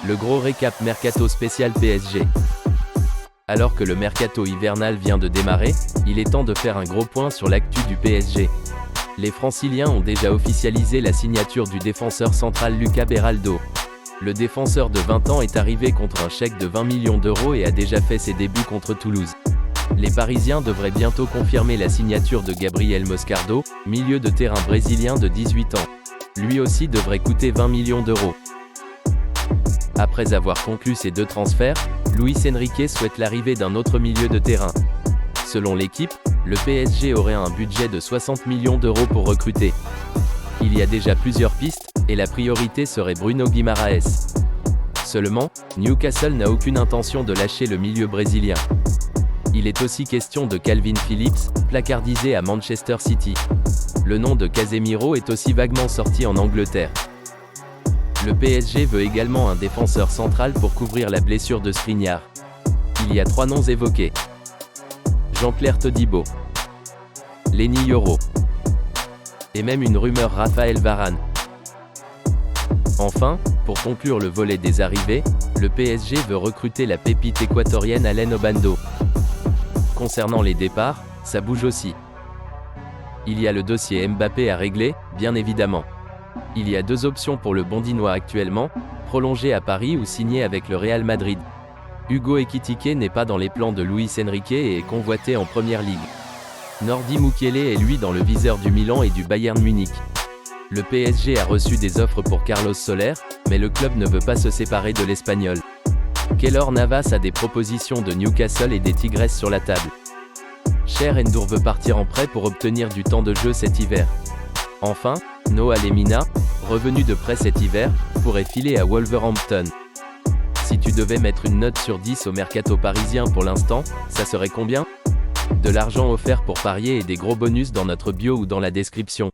Le gros récap Mercato spécial PSG. Alors que le mercato hivernal vient de démarrer, il est temps de faire un gros point sur l'actu du PSG. Les Franciliens ont déjà officialisé la signature du défenseur central Lucas Beraldo. Le défenseur de 20 ans est arrivé contre un chèque de 20 millions d'euros et a déjà fait ses débuts contre Toulouse. Les Parisiens devraient bientôt confirmer la signature de Gabriel Moscardo, milieu de terrain brésilien de 18 ans. Lui aussi devrait coûter 20 millions d'euros. Après avoir conclu ces deux transferts, Luis Enrique souhaite l'arrivée d'un autre milieu de terrain. Selon l'équipe, le PSG aurait un budget de 60 millions d'euros pour recruter. Il y a déjà plusieurs pistes, et la priorité serait Bruno Guimaraes. Seulement, Newcastle n'a aucune intention de lâcher le milieu brésilien. Il est aussi question de Calvin Phillips, placardisé à Manchester City. Le nom de Casemiro est aussi vaguement sorti en Angleterre. Le PSG veut également un défenseur central pour couvrir la blessure de Skriniar. Il y a 3 noms évoqués. Jean-Claire Todibo, Lenny Yoro, et même une rumeur Raphaël Varane. Enfin, pour conclure le volet des arrivées, le PSG veut recruter la pépite équatorienne Alen Obando. Concernant les départs, ça bouge aussi. Il y a le dossier Mbappé à régler, bien évidemment. Il y a 2 options pour le Bondinois actuellement, prolonger à Paris ou signer avec le Real Madrid. Hugo Ekitike n'est pas dans les plans de Luis Enrique et est convoité en première ligue. Nordi Mukiele est lui dans le viseur du Milan et du Bayern Munich. Le PSG a reçu des offres pour Carlos Soler, mais le club ne veut pas se séparer de l'Espagnol. Keylor Navas a des propositions de Newcastle et des Tigres sur la table. Cher Ndour veut partir en prêt pour obtenir du temps de jeu cet hiver. Enfin, Noah Lemina, revenu de prêt cet hiver, pourrait filer à Wolverhampton. Si tu devais mettre une note sur 10 au mercato parisien pour l'instant, ça serait combien ? De l'argent offert pour parier et des gros bonus dans notre bio ou dans la description.